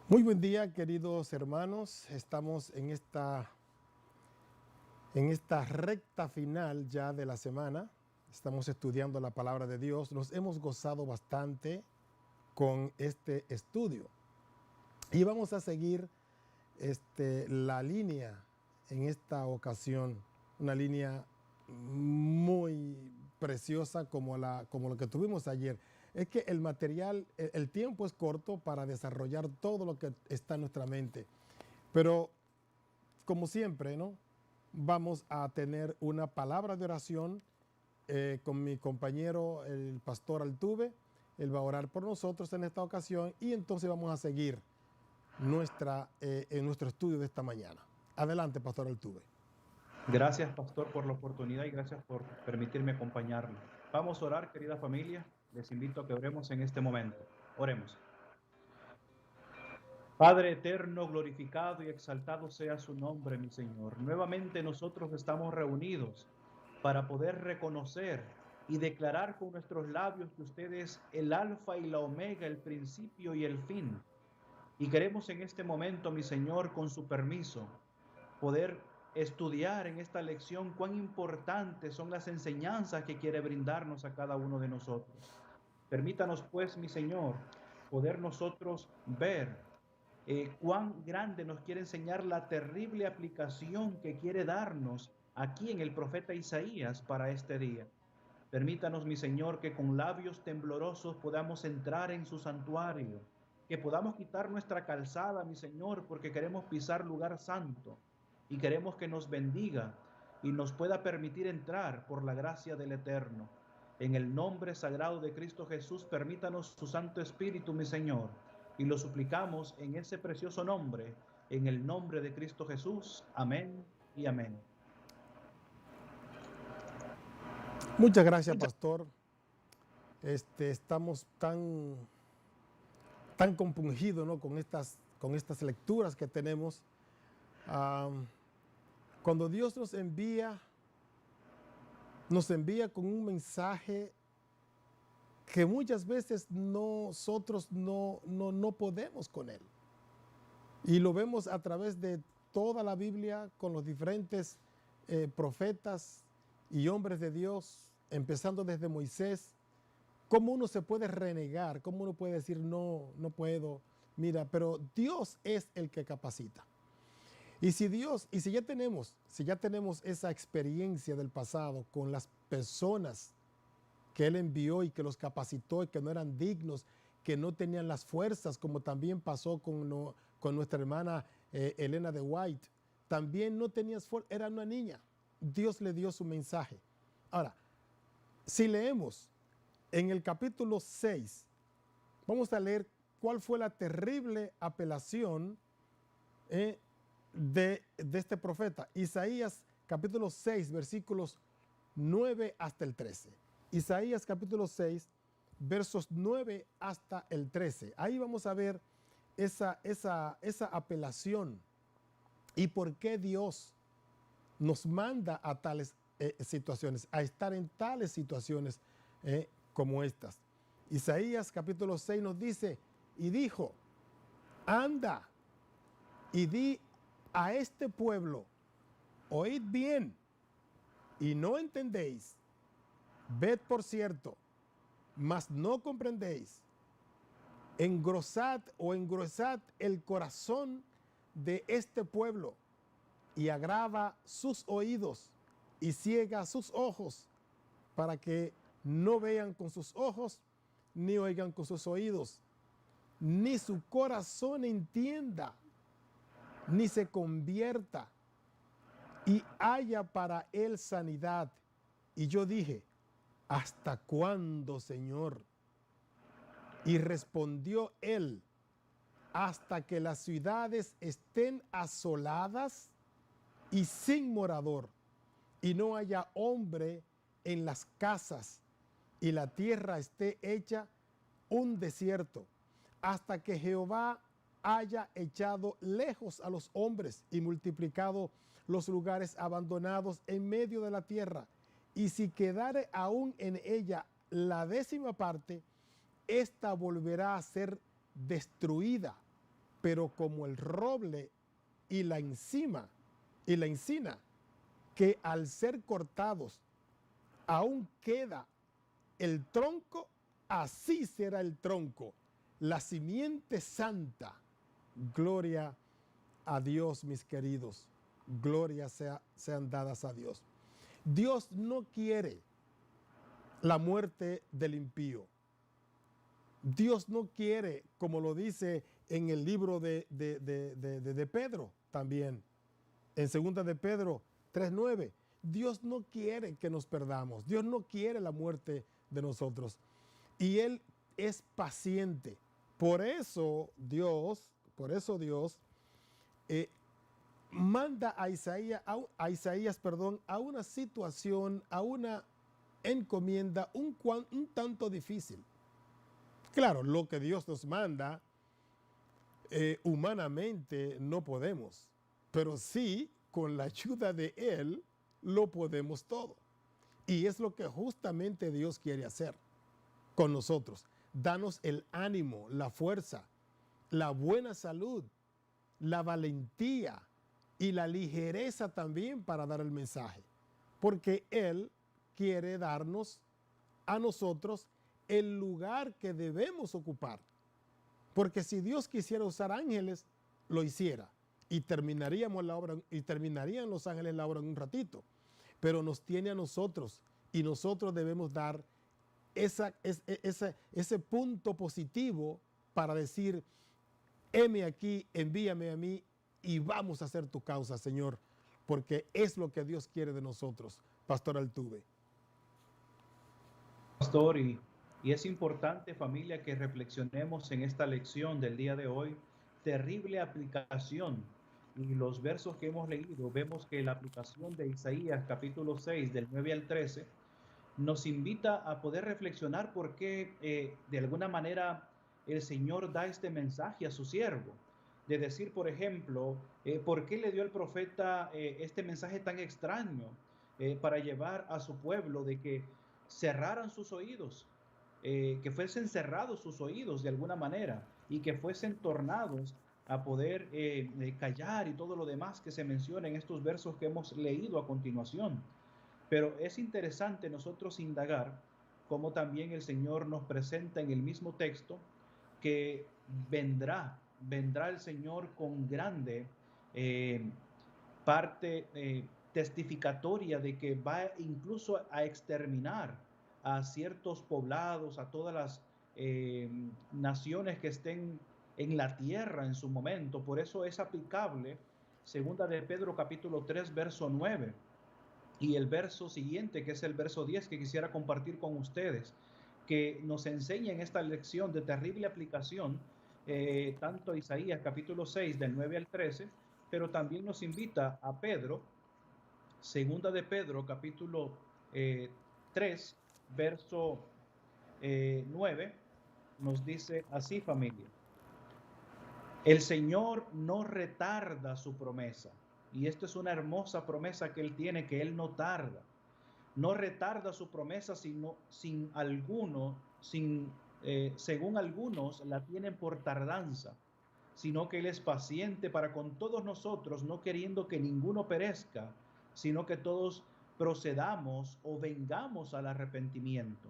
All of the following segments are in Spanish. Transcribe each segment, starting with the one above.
Muy buen día, queridos hermanos. Estamos en esta recta final ya de la semana. Estamos estudiando la palabra de Dios. Nos hemos gozado bastante con este estudio. Y vamos a seguir la línea en esta ocasión. Una línea muy preciosa como lo que tuvimos ayer. Es que el material, el tiempo es corto para desarrollar todo lo que está en nuestra mente. Pero, como siempre, ¿no? Vamos a tener una palabra de oración con mi compañero, el pastor Altuve. Él va a orar por nosotros en esta ocasión y entonces vamos a seguir en nuestro estudio de esta mañana. Adelante, pastor Altuve. Gracias, pastor, por la oportunidad y gracias por permitirme acompañarlo. Vamos a orar, querida familia. Les invito a que oremos en este momento. Oremos. Padre eterno, glorificado y exaltado sea su nombre, mi Señor. Nuevamente nosotros estamos reunidos para poder reconocer y declarar con nuestros labios que usted es el alfa y la omega, el principio y el fin. Y queremos en este momento, mi Señor, con su permiso, poder estudiar en esta lección cuán importantes son las enseñanzas que quiere brindarnos a cada uno de nosotros. Permítanos pues, mi Señor, poder nosotros ver cuán grande nos quiere enseñar la terrible aplicación que quiere darnos aquí en el profeta Isaías para este día. Permítanos, mi Señor, que con labios temblorosos podamos entrar en su santuario, que podamos quitar nuestra calzada, mi Señor, porque queremos pisar lugar santo y queremos que nos bendiga y nos pueda permitir entrar por la gracia del Eterno. En el nombre sagrado de Cristo Jesús, permítanos su Santo Espíritu, mi Señor, y lo suplicamos en ese precioso nombre, en el nombre de Cristo Jesús. Amén y amén. Muchas gracias, pastor. Estamos tan compungidos, ¿no? con estas lecturas que tenemos. Cuando Dios nos envía con un mensaje que muchas veces nosotros no podemos con él. Y lo vemos a través de toda la Biblia con los diferentes profetas y hombres de Dios, empezando desde Moisés. ¿Cómo uno se puede renegar? ¿Cómo uno puede decir no puedo? Mira, pero Dios es el que capacita. Y si ya tenemos esa experiencia del pasado con las personas que Él envió y que los capacitó y que no eran dignos, que no tenían las fuerzas, como también pasó con nuestra hermana Elena de White, también no tenía fuerza, era una niña. Dios le dio su mensaje. Ahora, si leemos en el capítulo 6, vamos a leer cuál fue la terrible apelación de este profeta. Isaías capítulo 6, versículos 9 hasta el 13. Isaías capítulo 6, versos 9 hasta el 13. Ahí vamos a ver esa apelación y por qué Dios nos manda a tales situaciones, a estar en tales situaciones como estas. Isaías capítulo 6 nos dice, y dijo, anda y di a este pueblo, oíd bien y no entendéis, ved por cierto, mas no comprendéis, engrosad o engrosad el corazón de este pueblo y agrava sus oídos y ciega sus ojos para que no vean con sus ojos ni oigan con sus oídos, ni su corazón entienda, ni se convierta y haya para él sanidad. Y yo dije, ¿hasta cuándo, Señor? Y respondió él, hasta que las ciudades estén asoladas y sin morador, y no haya hombre en las casas, y la tierra esté hecha un desierto, hasta que Jehová haya echado lejos a los hombres y multiplicado los lugares abandonados en medio de la tierra. Y si quedare aún en ella la 10ª parte, esta volverá a ser destruida. pero como el roble y la encina, que al ser cortados aún queda el tronco, así será el tronco, la simiente santa. Gloria a Dios, mis queridos. Gloria sean dadas a Dios. Dios no quiere la muerte del impío. Dios no quiere, como lo dice en el libro de Pedro también, en 2 de Pedro 3:9, Dios no quiere que nos perdamos. Dios no quiere la muerte de nosotros. Y Él es paciente. Por eso Dios manda a Isaías, a una situación, a una encomienda un tanto difícil. Claro, lo que Dios nos manda, humanamente no podemos, pero sí, con la ayuda de Él, lo podemos todo. Y es lo que justamente Dios quiere hacer con nosotros. Danos el ánimo, la fuerza, la buena salud, la valentía y la ligereza también para dar el mensaje. Porque Él quiere darnos a nosotros el lugar que debemos ocupar. Porque si Dios quisiera usar ángeles, lo hiciera. Y terminarían los ángeles la obra en un ratito. Pero nos tiene a nosotros y nosotros debemos dar ese punto positivo para decir: heme aquí, envíame a mí y vamos a hacer tu causa, Señor, porque es lo que Dios quiere de nosotros. Pastor Altuve. Pastor, y es importante, familia, que reflexionemos en esta lección del día de hoy. Terrible aplicación. Y los versos que hemos leído, vemos que la aplicación de Isaías capítulo 6 del 9 al 13 nos invita a poder reflexionar por qué de alguna manera el Señor da este mensaje a su siervo. De decir, por ejemplo, por qué le dio el profeta este mensaje tan extraño para llevar a su pueblo de que cerraran sus oídos, que fuesen cerrados sus oídos de alguna manera y que fuesen tornados a poder callar y todo lo demás que se menciona en estos versos que hemos leído a continuación. Pero es interesante nosotros indagar cómo también el Señor nos presenta en el mismo texto que vendrá el Señor con grande parte testificatoria de que va incluso a exterminar a ciertos poblados, a todas las naciones que estén en la tierra en su momento. Por eso es aplicable 2 de Pedro capítulo 3 verso 9 y el verso siguiente, que es el verso 10, que quisiera compartir con ustedes, que nos enseña en esta lección de terrible aplicación tanto Isaías capítulo 6 del 9 al 13, pero también nos invita a Pedro, 2 de Pedro capítulo 3 verso 9, nos dice así, familia: el Señor no retarda su promesa. Y esto es una hermosa promesa que Él tiene, que Él no tarda. No retarda su promesa, sino según algunos la tienen por tardanza, sino que Él es paciente para con todos nosotros, no queriendo que ninguno perezca, sino que todos procedamos o vengamos al arrepentimiento.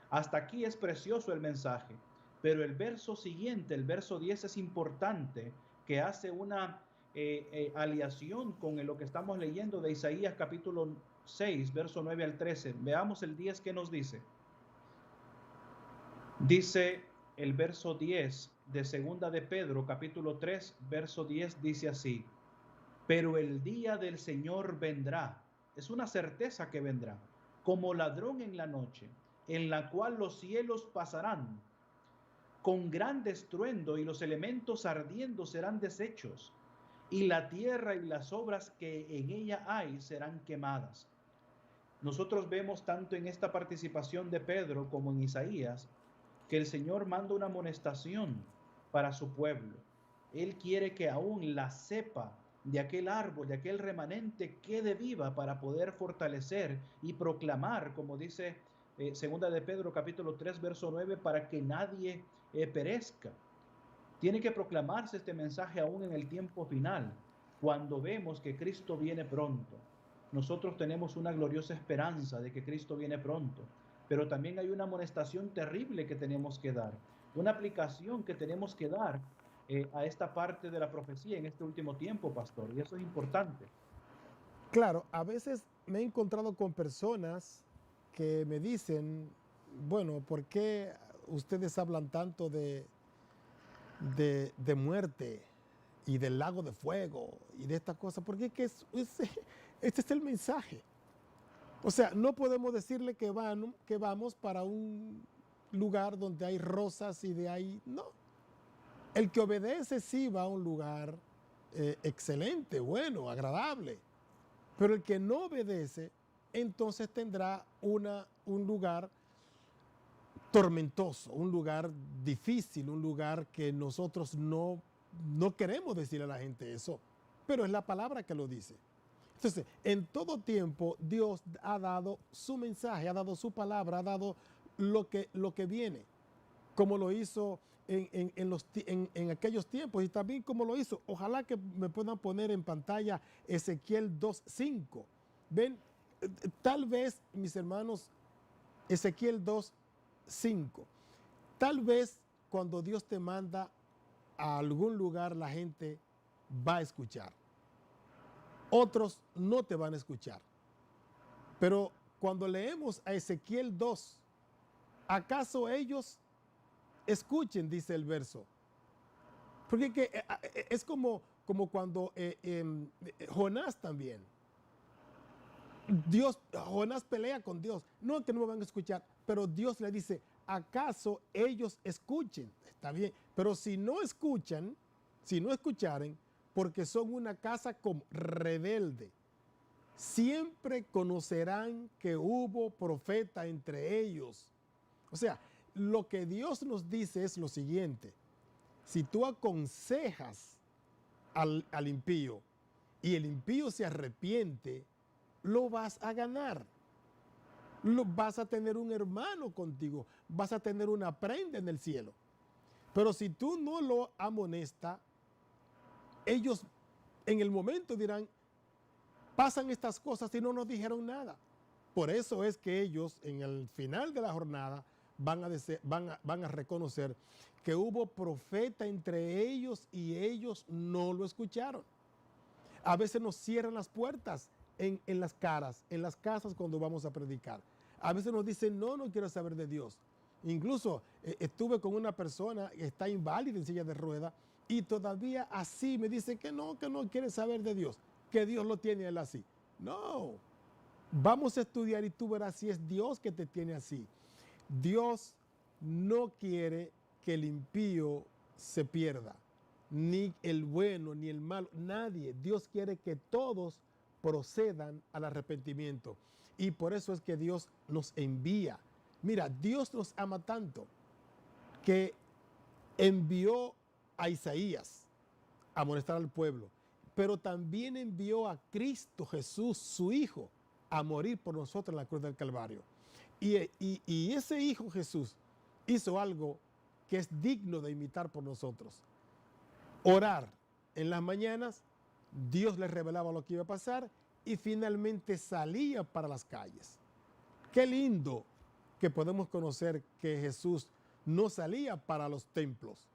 Hasta aquí es precioso el mensaje, pero el verso siguiente, el verso 10, es importante, que hace una aliación con lo que estamos leyendo de Isaías capítulo 6, verso 9 al 13. Veamos el 10 que nos dice. Dice el verso 10 de 2 de Pedro capítulo 3, verso 10, dice así: pero el día del Señor vendrá, es una certeza que vendrá, como ladrón en la noche, en la cual los cielos pasarán con gran estruendo y los elementos ardiendo serán deshechos, y la tierra y las obras que en ella hay serán quemadas. Nosotros vemos tanto en esta participación de Pedro como en Isaías que el Señor manda una amonestación para su pueblo. Él quiere que aún la cepa de aquel árbol, de aquel remanente, quede viva para poder fortalecer y proclamar, como dice segunda de Pedro capítulo 3 verso 9, para que nadie perezca. Tiene que proclamarse este mensaje aún en el tiempo final, cuando vemos que Cristo viene pronto. Nosotros tenemos una gloriosa esperanza de que Cristo viene pronto, pero también hay una amonestación terrible que tenemos que dar, una aplicación que tenemos que dar a esta parte de la profecía en este último tiempo, pastor, y eso es importante. Claro, a veces me he encontrado con personas que me dicen, bueno, ¿por qué ustedes hablan tanto de muerte y del lago de fuego y de estas cosas? Porque este es el mensaje. O sea, no podemos decirle que vamos para un lugar donde hay rosas y de ahí, no. El que obedece sí va a un lugar excelente, bueno, agradable. Pero el que no obedece, entonces tendrá un lugar tormentoso, un lugar difícil, un lugar que nosotros no queremos decirle a la gente eso, pero es la palabra que lo dice. Entonces, en todo tiempo Dios ha dado su mensaje, ha dado su palabra, ha dado lo que viene, como lo hizo en aquellos tiempos y también como lo hizo. Ojalá que me puedan poner en pantalla Ezequiel 2:5. Ven, tal vez, mis hermanos, Ezequiel 2:5. Tal vez cuando Dios te manda a algún lugar la gente va a escuchar. Otros no te van a escuchar. Pero cuando leemos a Ezequiel 2, ¿acaso ellos escuchen? Dice el verso. Porque es como cuando Jonás también. Jonás pelea con Dios. No que no me van a escuchar, pero Dios le dice, ¿acaso ellos escuchen? Está bien, pero si no escuchan, si no escucharen, porque son una casa como rebelde, siempre conocerán que hubo profeta entre ellos. O sea, lo que Dios nos dice es lo siguiente: si tú aconsejas al impío y el impío se arrepiente, lo vas a ganar. Vas a tener un hermano contigo, vas a tener una prenda en el cielo. Pero si tú no lo amonestas, ellos en el momento dirán, pasan estas cosas y no nos dijeron nada. Por eso es que ellos en el final de la jornada van a reconocer que hubo profeta entre ellos y ellos no lo escucharon. A veces nos cierran las puertas en las casas cuando vamos a predicar. A veces nos dicen, no quiero saber de Dios. Incluso estuve con una persona que está inválida en silla de ruedas y todavía así me dice que no quiere saber de Dios, que Dios lo tiene a él así. No, vamos a estudiar y tú verás si es Dios que te tiene así. Dios no quiere que el impío se pierda, ni el bueno, ni el malo, nadie. Dios quiere que todos procedan al arrepentimiento. Y por eso es que Dios nos envía. Mira, Dios nos ama tanto que envió a Isaías a amonestar al pueblo, pero también envió a Cristo Jesús, su Hijo, a morir por nosotros en la cruz del Calvario. Y ese Hijo Jesús hizo algo que es digno de imitar por nosotros. Orar en las mañanas, Dios les revelaba lo que iba a pasar y finalmente salía para las calles. Qué lindo que podemos conocer que Jesús no salía para los templos.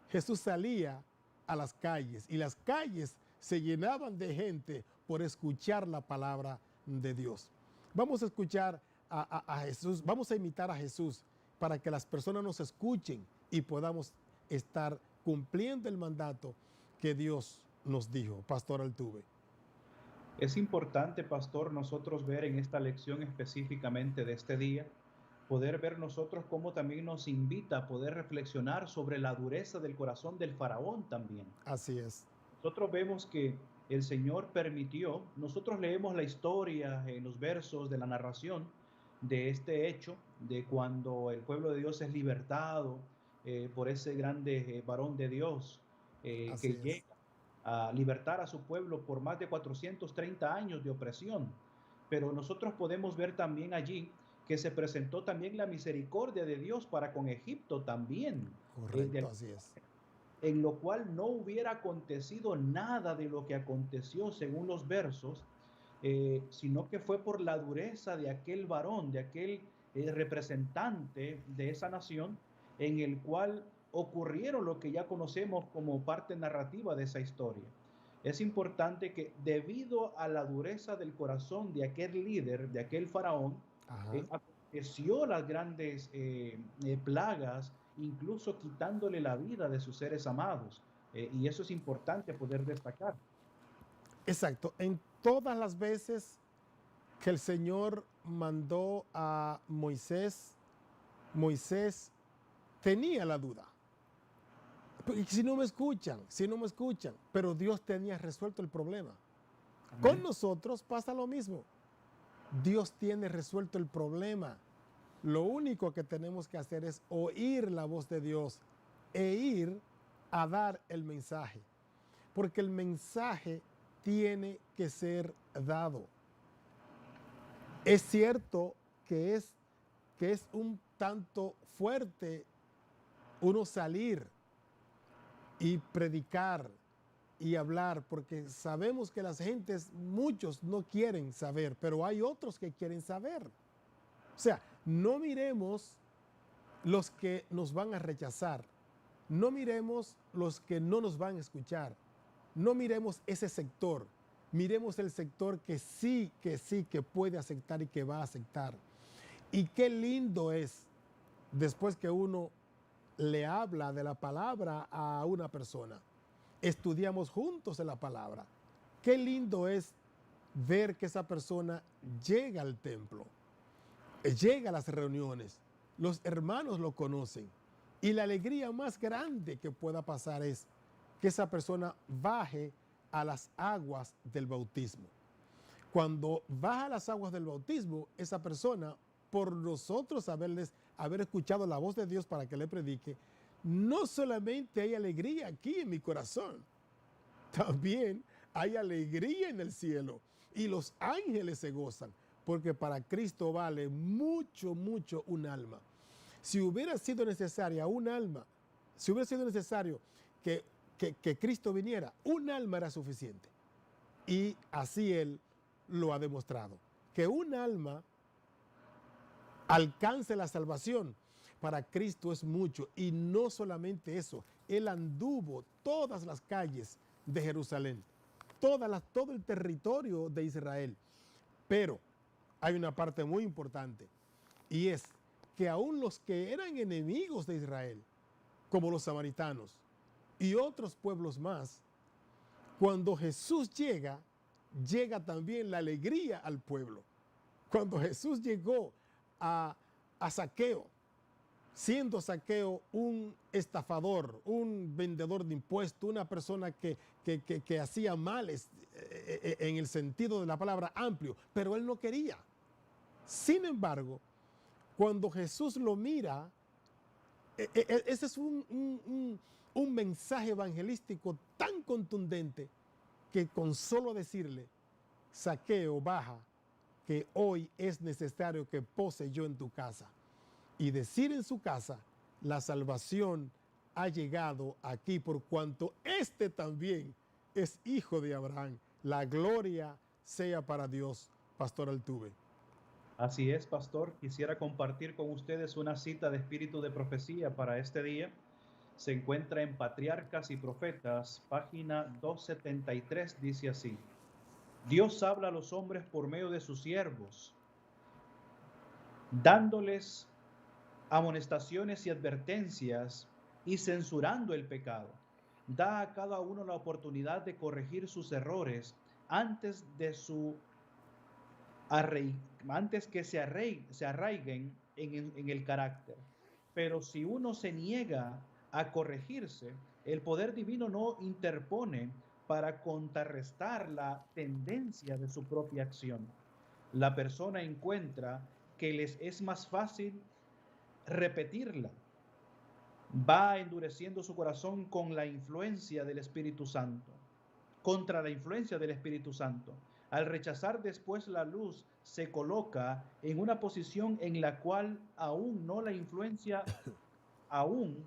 Jesús salía a las calles y las calles se llenaban de gente por escuchar la palabra de Dios. Vamos a escuchar a Jesús, vamos a imitar a Jesús para que las personas nos escuchen y podamos estar cumpliendo el mandato que Dios nos dijo. Pastor Altuve. Es importante, pastor, nosotros ver en esta lección específicamente de este día, poder ver nosotros cómo también nos invita a poder reflexionar sobre la dureza del corazón del faraón también. Así es. Nosotros vemos que el Señor permitió, nosotros leemos la historia en los versos de la narración de este hecho, de cuando el pueblo de Dios es libertado por ese grande varón de Dios Así que es. llega a libertar a su pueblo por más de 430 años de opresión. Pero nosotros podemos ver también allí que se presentó también la misericordia de Dios para con Egipto también. Correcto, así es. en lo cual no hubiera acontecido nada de lo que aconteció según los versos, sino que fue por la dureza de aquel varón, de aquel representante de esa nación, en el cual ocurrieron lo que ya conocemos como parte narrativa de esa historia. Es importante que debido a la dureza del corazón de aquel líder, de aquel faraón, aconteció las grandes plagas, incluso quitándole la vida de sus seres amados. Y eso es importante poder destacar. Exacto. En todas las veces que el Señor mandó a Moisés, Moisés tenía la duda. Si no me escuchan, pero Dios tenía resuelto el problema. Amén. Con nosotros pasa lo mismo. Dios tiene resuelto el problema. Lo único que tenemos que hacer es oír la voz de Dios e ir a dar el mensaje. Porque el mensaje tiene que ser dado. Es cierto que es un tanto fuerte uno salir y predicar y hablar, porque sabemos que las gentes, muchos no quieren saber, pero hay otros que quieren saber. O sea, no miremos los que nos van a rechazar, no miremos los que no nos van a escuchar, no miremos ese sector, miremos el sector que sí, que puede aceptar y que va a aceptar. Y qué lindo es después que uno le habla de la palabra a una persona. Estudiamos juntos en la palabra. Qué lindo es ver que esa persona llega al templo, llega a las reuniones, los hermanos lo conocen y la alegría más grande que pueda pasar es que esa persona baje a las aguas del bautismo. Cuando baja a las aguas del bautismo, esa persona, por nosotros haber escuchado la voz de Dios para que le predique, no solamente hay alegría aquí en mi corazón, también hay alegría en el cielo y los ángeles se gozan, porque para Cristo vale mucho, mucho un alma. Si hubiera sido necesaria un alma, si hubiera sido necesario que Cristo viniera, un alma era suficiente. Y así Él lo ha demostrado, que un alma alcance la salvación para Cristo es mucho. Y no solamente eso, Él anduvo todas las calles de Jerusalén, todo el territorio de Israel. Pero hay una parte muy importante, y es que aún los que eran enemigos de Israel, como los samaritanos y otros pueblos más, cuando Jesús llega también la alegría al pueblo. Cuando Jesús llegó a Zaqueo, siendo Zaqueo un estafador, un vendedor de impuestos, una persona que hacía males en el sentido de la palabra amplio, pero él no quería. Sin embargo, cuando Jesús lo mira, ese es un mensaje evangelístico tan contundente que con solo decirle, Zaqueo, baja, que hoy es necesario que pose yo en tu casa. Y decir en su casa, la salvación ha llegado aquí por cuanto este también es hijo de Abraham. La gloria sea para Dios. Pastor Altuve. Así es, pastor. Quisiera compartir con ustedes una cita de espíritu de profecía para este día. Se encuentra en Patriarcas y Profetas, página 273, dice así: Dios habla a los hombres por medio de sus siervos, dándoles amonestaciones y advertencias y censurando el pecado. Da a cada uno la oportunidad de corregir sus errores antes que se arraiguen en el carácter. Pero si uno se niega a corregirse, el poder divino no interpone para contrarrestar la tendencia de su propia acción. La persona encuentra que les es más fácil repetirla. Va endureciendo su corazón con la influencia del Espíritu Santo, contra la influencia del Espíritu Santo. Al rechazar después la luz, se coloca en una posición en la cual aún no la influencia, aún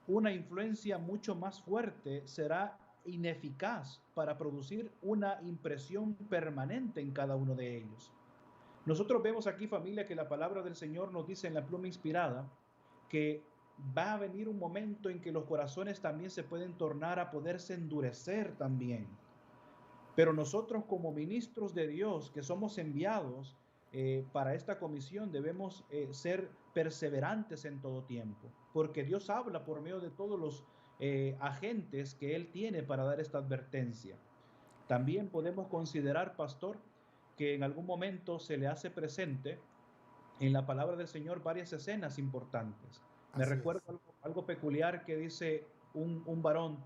una influencia mucho más fuerte, será ineficaz para producir una impresión permanente en cada uno de ellos. Nosotros vemos aquí, familia, que la palabra del Señor nos dice en la pluma inspirada que va a venir un momento en que los corazones también se pueden tornar a poderse endurecer también. Pero nosotros como ministros de Dios que somos enviados para esta comisión debemos ser perseverantes en todo tiempo, porque Dios habla por medio de todos los agentes que Él tiene para dar esta advertencia. También podemos considerar, pastor, que en algún momento se le hace presente en la palabra del Señor varias escenas importantes. Me Así es, recuerdo algo peculiar que dice un varón: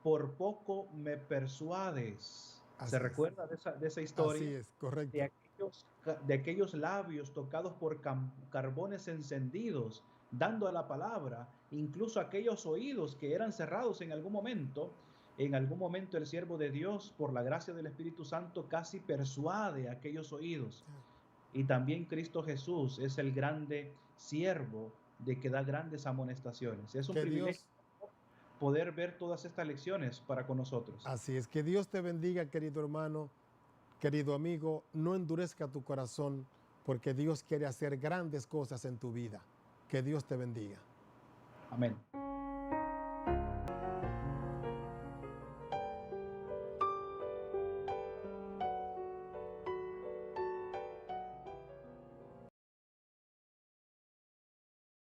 por poco me persuades. ¿Se así es, recuerda de esa así historia? es, De correcto. aquellos, de aquellos labios tocados por carbones encendidos, dando a la palabra, incluso aquellos oídos que eran cerrados en algún momento el siervo de Dios, por la gracia del Espíritu Santo, casi persuade a aquellos oídos. Y también Cristo Jesús es el grande siervo de que da grandes amonestaciones. Es un Que privilegio Dios, poder ver todas estas lecciones para con nosotros. así es, que Dios te bendiga, querido hermano, querido amigo, no endurezca tu corazón porque Dios quiere hacer grandes cosas en tu vida. Que Dios te bendiga. Amén.